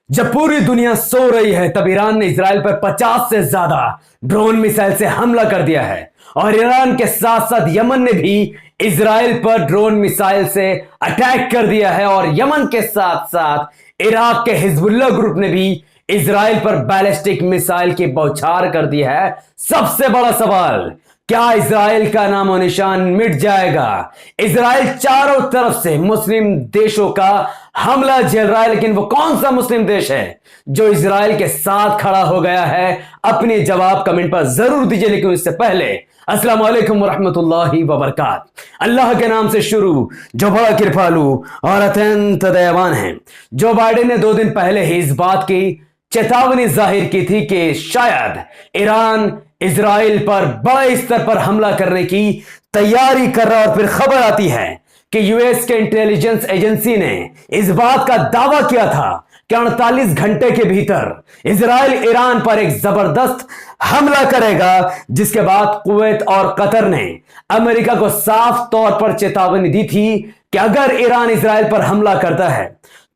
जब पूरी दुनिया सो रही है तब ईरान ने इजराइल पर 50 से ज्यादा ड्रोन मिसाइल से हमला कर दिया है और ईरान के साथ साथ यमन ने भी इजराइल पर ड्रोन मिसाइल से अटैक कर दिया है और यमन के साथ साथ इराक के हिजबुल्लाह ग्रुप ने भी इजराइल पर बैलिस्टिक मिसाइल की बौछार कर दी है। सबसे बड़ा सवाल, क्या इजराइल का नामो निशान मिट जाएगा? इजराइल चारों तरफ से मुस्लिम देशों का हमला झेल रहा है, लेकिन वो कौन सा मुस्लिम देश है जो इजराइल के साथ खड़ा हो गया है? अपने जवाब कमेंट पर जरूर दीजिए, लेकिन इससे पहले अस्सलाम वालेकुम वरहमतुल्लाहि वबरकात। अल्लाह के नाम से शुरू जो बड़ा कृपालु और अत्यंत दयावान है। जो बाइडेन ने 2 दिन पहले ही इस बात की चेतावनी जाहिर की थी कि शायद ईरान इजराइल पर बड़े स्तर पर हमला करने की तैयारी कर रहा, और फिर खबर आती है कि यूएस के इंटेलिजेंस एजेंसी ने इस बात का दावा किया था कि 48 घंटे के भीतर इजराइल ईरान पर एक जबरदस्त हमला करेगा, जिसके बाद कुवैत और कतर ने अमेरिका को साफ तौर पर चेतावनी दी थी कि अगर ईरान इजराइल पर हमला करता है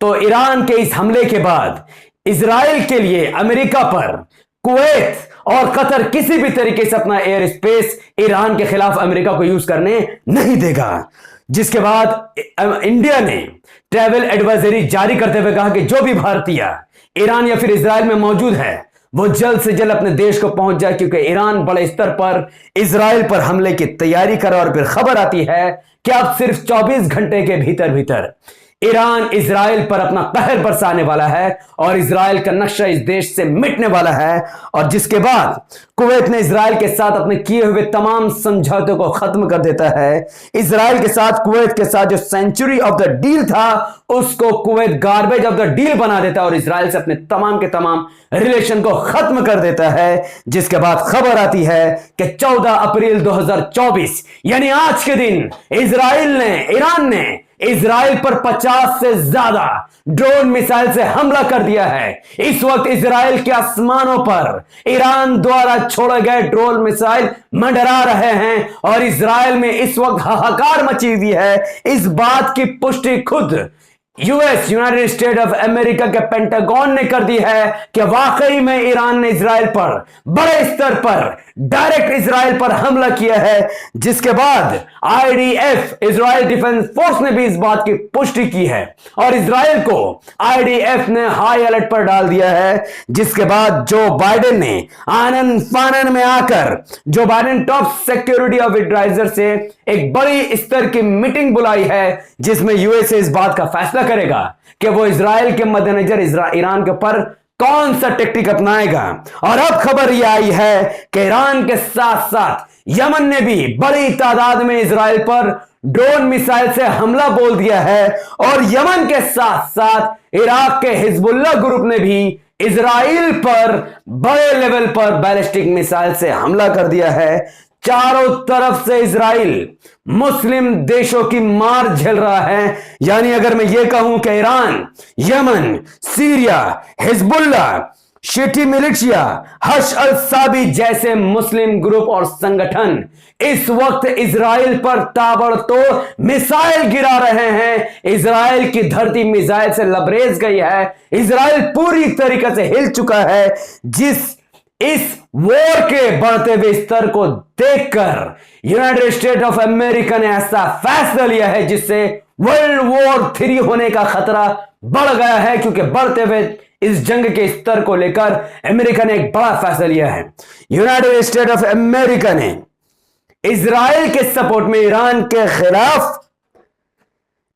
तो ईरान के इस हमले के बाद इजराइल के लिए अमेरिका पर कुवैत और कतर किसी भी तरीके से अपना एयर स्पेस ईरान के खिलाफ अमेरिका को यूज करने नहीं देगा। जिसके बाद इंडिया ने ट्रैवल एडवाइजरी जारी करते हुए कहा कि जो भी भारतीय ईरान या फिर इजराइल में मौजूद है वो जल्द से जल्द अपने देश को पहुंच जाए, क्योंकि ईरान बड़े स्तर पर इजराइल पर हमले की तैयारी कर। और फिर खबर आती है कि अब सिर्फ 24 घंटे के भीतर भीतर ईरान इजराइल पर अपना कहर बरसाने वाला है और इजराइल का नक्शा इस देश से मिटने वाला है। और जिसके बाद कुवैत ने इजराइल के साथ अपने किए हुए तमाम समझौतों को खत्म कर देता है। इजराइल के साथ कुवैत के साथ जो सेंचुरी ऑफ द डील था उसको Kuwait garbage of the deal बना देता है और इजराइल से अपने तमाम के तमाम रिलेशन को खत्म कर देता है। जिसके बाद खबर आती है कि 14 अप्रैल 2024 यानी आज के दिन ईरान ने इजराइल पर 50 से ज्यादा ड्रोन मिसाइल से हमला कर दिया है। इस वक्त इजराइल के आसमानों पर ईरान द्वारा छोड़े गए ड्रोन मिसाइल मंडरा रहे हैं और इजराइल में इस वक्त हाहाकार मची हुई है। इस बात की पुष्टि खुद यूनाइटेड स्टेट ऑफ अमेरिका के पेंटागन ने कर दी है कि वाकई में ईरान ने इजराइल पर बड़े स्तर पर डायरेक्ट इजराइल पर हमला किया है। जिसके बाद आईडीएफ इजराइल डिफेंस फोर्स ने भी इस बात की पुष्टि की है और इजराइल को आईडीएफ ने हाई अलर्ट पर डाल दिया है। जिसके बाद जो बाइडेन ने आनन फानन में आकर Joe Biden top security of adviser से एक बड़ी स्तर की मीटिंग बुलाई है, जिसमें यूएसए इस बात का फैसला करेगा कि वो इजराइल के मद्देनजर ईरान के ऊपर कौन सा टेक्निक अपनाएगा। और अब खबर यह आई है कि ईरान के साथ साथ यमन ने भी बड़ी तादाद में इजराइल पर ड्रोन मिसाइल से हमला बोल दिया है और यमन के साथ साथ इराक के हिजबुल्लाह ग्रुप ने भी इजराइल पर बड़े लेवल पर बैलिस्टिक मिसाइल से हमला कर दिया है। चारों तरफ से इजराइल मुस्लिम देशों की मार झेल रहा है। यानी अगर मैं ये कहूं कि Iran, Yemen, Syria, Hezbollah, Shiite militia, Hashd al Shaabi जैसे मुस्लिम ग्रुप और संगठन इस वक्त इजराइल पर ताबड़तोड़ मिसाइल गिरा रहे हैं। इजराइल की धरती मिसाइल से लबरेज गई है। इजराइल पूरी तरीके से हिल चुका है। इस वॉर के बढ़ते हुए स्तर को देखकर यूनाइटेड स्टेट ऑफ अमेरिका ने ऐसा फैसला लिया है जिससे वर्ल्ड वॉर 3 होने का खतरा बढ़ गया है, क्योंकि बढ़ते हुए इस जंग के स्तर को लेकर अमेरिका ने एक बड़ा फैसला लिया है। यूनाइटेड स्टेट ऑफ अमेरिका ने इजराइल के सपोर्ट में ईरान के खिलाफ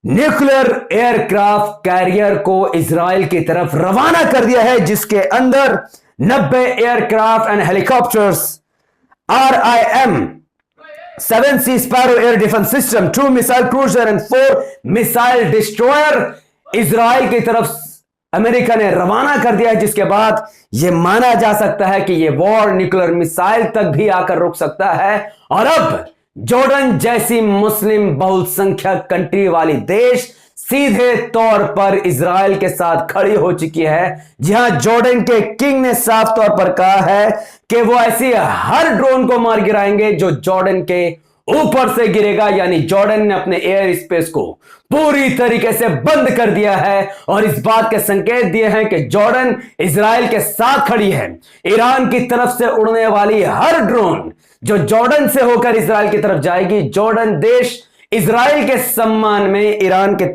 न्यूक्लियर एयरक्राफ्ट कैरियर को इजराइल की तरफ रवाना कर दिया है, जिसके अंदर 90 aircraft and helicopters, RIM-7C sparrow air defence system, 2 missile cruiser and 4 missile destroyer Israel की तरफ अमेरिका ने रवाना कर दिया है। जिसके बाद यह माना जा सकता है कि यह वॉर न्यूक्लियर मिसाइल तक भी आकर रुक सकता है। और अब जॉर्डन जैसी मुस्लिम बहुसंख्यक कंट्री वाली देश सीधे तौर पर इजराइल के साथ खड़ी हो चुकी है। जहां जॉर्डन के किंग ने साफ तौर पर कहा है कि वो ऐसी हर ड्रोन को मार गिराएंगे जो जॉर्डन के ऊपर से गिरेगा। यानी जॉर्डन ने अपने एयर स्पेस को पूरी तरीके से बंद कर दिया है और इस बात के संकेत दिए हैं कि जॉर्डन इजराइल के साथ खड़ी है। ईरान की तरफ से उड़ने वाली हर ड्रोन जो जॉर्डन से होकर इजराइल की तरफ जाएगी, जॉर्डन देश इजराइल के सम्मान में ईरान के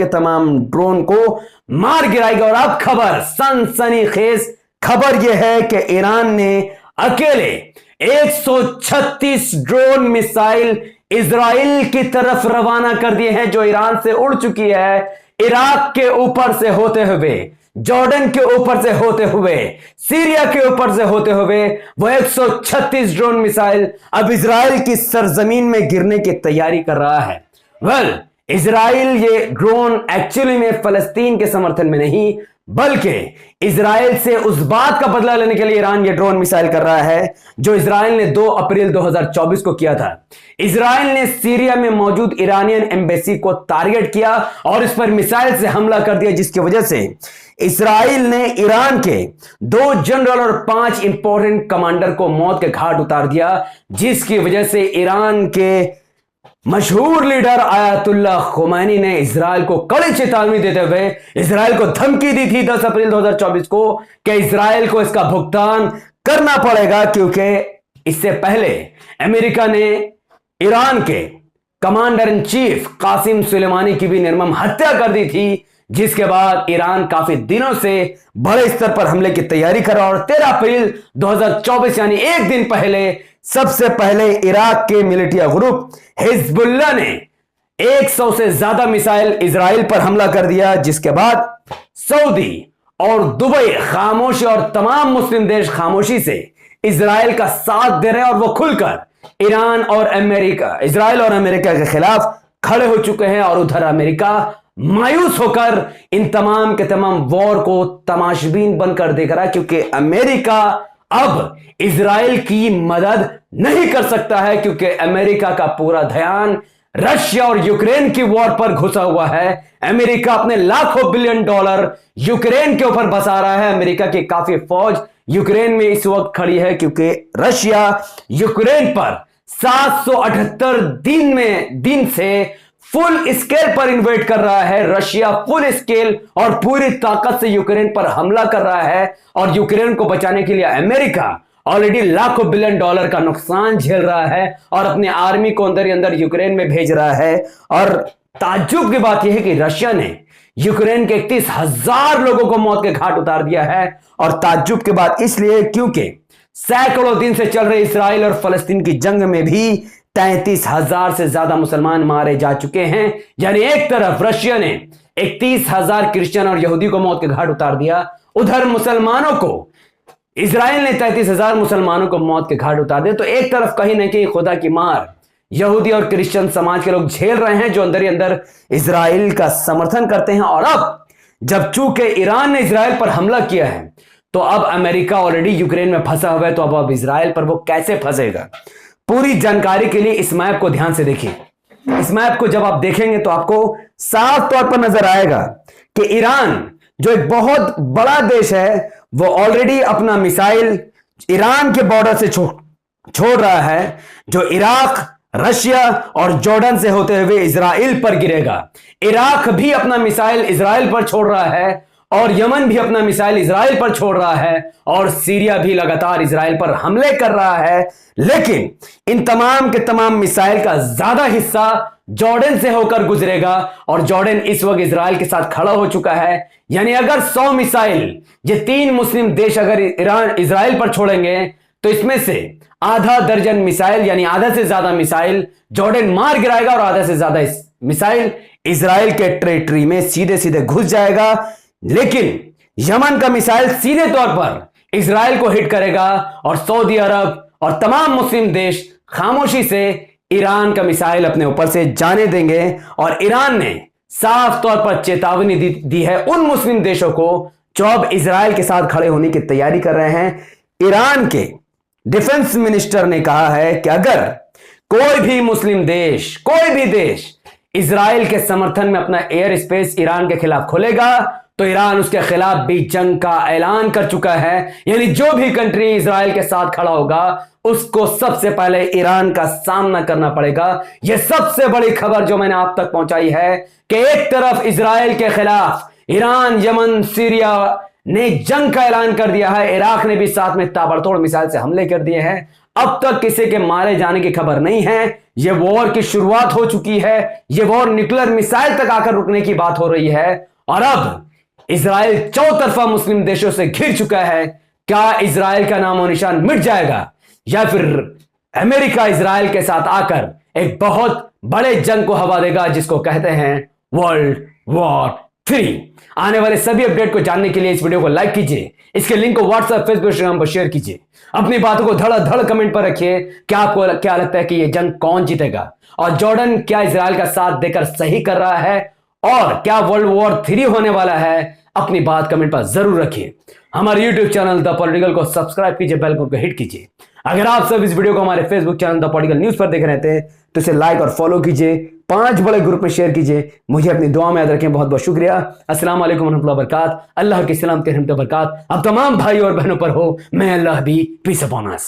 तमाम ड्रोन को मार गिराएगा। और अब खबर, सनसनीखेज खबर यह है कि ईरान ने अकेले 136 ड्रोन मिसाइल इजराइल की तरफ रवाना कर दिए हैं, जो ईरान से उड़ चुकी है। इराक के ऊपर से होते हुए, जॉर्डन के ऊपर से होते हुए, सीरिया के ऊपर से होते हुए वो 136 ड्रोन मिसाइल अब इजराइल की सरजमीन में गिरने की तैयारी कर रहा है। इजराइल ये ड्रोन एक्चुअली में फलस्तीन के समर्थन में नहीं, बल्कि इजराइल से उस बात का बदला लेने के लिए ईरान ये ड्रोन मिसाइल कर रहा है जो इजराइल ने 2 अप्रैल 2024 को किया था। इजराइल ने सीरिया में मौजूद ईरानियन एम्बेसी को टारगेट किया और इस पर मिसाइल से हमला कर दिया, जिसकी वजह से इजराइल ने ईरान के 2 जनरल और 5 इंपॉर्टेंट कमांडर को मौत के घाट उतार दिया, जिसकी वजह से ईरान के मशहूर लीडर आयतुल्लाह खुमैनी ने इजराइल को कड़ी चेतावनी देते हुए इजराइल को धमकी दी थी 10 अप्रैल 2024 को कि इजराइल को इसका भुगतान करना पड़ेगा, क्योंकि इससे पहले अमेरिका ने ईरान के commander in chief Qasem Soleimani की भी निर्मम हत्या कर दी थी, जिसके बाद ईरान काफी दिनों से बड़े स्तर पर हमले की तैयारी कर रहा। और 13 अप्रैल 2024 यानी एक दिन पहले सबसे पहले इराक के मिलिटिया ग्रुप हिजबुल्लाह ने 100 से ज्यादा मिसाइल इजराइल पर हमला कर दिया, जिसके बाद सऊदी और दुबई खामोशी और तमाम मुस्लिम देश खामोशी से इजराइल का साथ दे रहे हैं और वो खुलकर इजराइल और अमेरिका के खिलाफ खड़े हो चुके हैं। और उधर अमेरिका मायूस होकर इन तमाम के तमाम वॉर को तमाशबीन बनकर देख रहा है, क्योंकि अमेरिका अब इजराइल की मदद नहीं कर सकता है, क्योंकि अमेरिका का पूरा ध्यान रशिया और यूक्रेन की वॉर पर घुसा हुआ है। अमेरिका अपने लाखों बिलियन डॉलर यूक्रेन के ऊपर बसा रहा है। अमेरिका की काफी फौज यूक्रेन में इस वक्त खड़ी है, क्योंकि रशिया यूक्रेन पर 778 दिन से फुल स्केल पर इन्वेट कर रहा है। रशिया फुल स्केल और पूरी ताकत से यूक्रेन पर हमला कर रहा है और यूक्रेन को बचाने के लिए अमेरिका ऑलरेडी लाखों बिलियन डॉलर का नुकसान झेल रहा है और अपने आर्मी को अंदर ही अंदर यूक्रेन में भेज रहा है। और ताज्जुब की बात यह है कि रशिया ने यूक्रेन के 31,000 लोगों को मौत के घाट उतार दिया है। और ताज्जुब की बात इसलिए क्योंकि सैकड़ों दिन से चल रहे इस्राइल और फलस्तीन की जंग में भी 33,000 से ज्यादा मुसलमान मारे जा चुके हैं। यानी एक तरफ रशिया ने 31,000 क्रिश्चियन और यहूदी को मौत के घाट उतार दिया, उधर मुसलमानों को इजराइल ने 33,000 मुसलमानों को मौत के घाट उतार दिया। तो एक तरफ कहीं ना कहीं खुदा की मार यहूदी और क्रिश्चियन समाज के लोग झेल रहे हैं, जो अंदर ही अंदर इजराइल का समर्थन करते हैं। और अब जब चूंकि ईरान ने इजराइल पर हमला किया है, तो अब अमेरिका ऑलरेडी यूक्रेन में फंसा हुआ है, तो अब इजराइल पर वो कैसे फंसेगा। पूरी जानकारी के लिए इस मैप को ध्यान से देखिए। इस मैप को जब आप देखेंगे तो आपको साफ तौर पर नजर आएगा कि ईरान जो एक बहुत बड़ा देश है, वो ऑलरेडी अपना मिसाइल ईरान के बॉर्डर से छोड़ रहा है, जो इराक, रशिया और जॉर्डन से होते हुए इजराइल पर गिरेगा। इराक भी अपना मिसाइल इजराइल पर छोड़ रहा है और यमन भी अपना मिसाइल इजराइल पर छोड़ रहा है और सीरिया भी लगातार इजराइल पर हमले कर रहा है। लेकिन इन तमाम के तमाम मिसाइल का ज्यादा हिस्सा जॉर्डन से होकर गुजरेगा और जॉर्डन इस वक्त इजराइल के साथ खड़ा हो चुका है। यानी अगर 100 मिसाइल ये 3 मुस्लिम देश अगर इजराइल पर छोड़ेंगे, तो इसमें से आधा दर्जन मिसाइल यानी आधा से ज्यादा मिसाइल जॉर्डन मार गिराएगा और आधा से ज्यादा मिसाइल इजराइल के टेरिटरी में सीधे सीधे घुस जाएगा। लेकिन यमन का मिसाइल सीधे तौर पर इजराइल को हिट करेगा और सऊदी अरब और तमाम मुस्लिम देश खामोशी से ईरान का मिसाइल अपने ऊपर से जाने देंगे। और ईरान ने साफ तौर पर चेतावनी दी है उन मुस्लिम देशों को जो अब इजराइल के साथ खड़े होने की तैयारी कर रहे हैं। ईरान के डिफेंस मिनिस्टर ने कहा है कि अगर कोई भी मुस्लिम देश, कोई भी देश इजराइल के समर्थन में अपना एयर स्पेस ईरान के खिलाफ खोलेगा, तो ईरान उसके खिलाफ भी जंग का ऐलान कर चुका है। यानी जो भी कंट्री इजराइल के साथ खड़ा होगा उसको सबसे पहले ईरान का सामना करना पड़ेगा। यह सबसे बड़ी खबर जो मैंने आप तक पहुंचाई है कि एक तरफ इजराइल के खिलाफ ईरान, यमन, सीरिया ने जंग का ऐलान कर दिया है। इराक ने भी साथ में ताबड़तोड़ मिसाइल से हमले कर दिए हैं। अब तक किसी के मारे जाने की खबर नहीं है। यह वॉर की शुरुआत हो चुकी है। यह वॉर न्यूक्लियर मिसाइल तक आकर रुकने की बात हो रही है। और अब इजराइल चौतरफा मुस्लिम देशों से घिर चुका है। क्या इजराइल का नामो निशान मिट जाएगा या फिर अमेरिका इजराइल के साथ आकर एक बहुत बड़े जंग को हवा देगा जिसको कहते हैं वर्ल्ड वॉर 3। आने वाले सभी अपडेट को जानने के लिए इस वीडियो को लाइक कीजिए, इसके लिंक को व्हाट्सएप, फेसबुक, इंस्टाग्राम पर शेयर कीजिए। अपनी बातों को धड़ाधड़ कमेंट पर रखिए। क्या आपको क्या लगता है कि यह जंग कौन जीतेगा और जॉर्डन क्या इजराइल का साथ देकर सही कर रहा है और क्या वर्ल्ड वॉर 3 होने वाला है? अपनी बात कमेंट पर जरूर रखिए। हमारे यूट्यूब चैनल द पॉलिटिकल को सब्सक्राइब कीजिए, बेल आइकन को हिट कीजिए। अगर आप सब इस वीडियो को हमारे Facebook channel the political news पर देख रहे थे तो इसे लाइक और फॉलो कीजिए, 5 बड़े ग्रुप में शेयर कीजिए। मुझे अपनी दुआ में याद रखें। बहुत बहुत शुक्रिया। अस्सलाम वालेकुम रहमतुल्लाहि व बरकात। अल्लाह की सलामत रहमत व बरकात अब तमाम भाई और बहनों पर हो। मैं अल्लाह भी पीस अपॉन अस।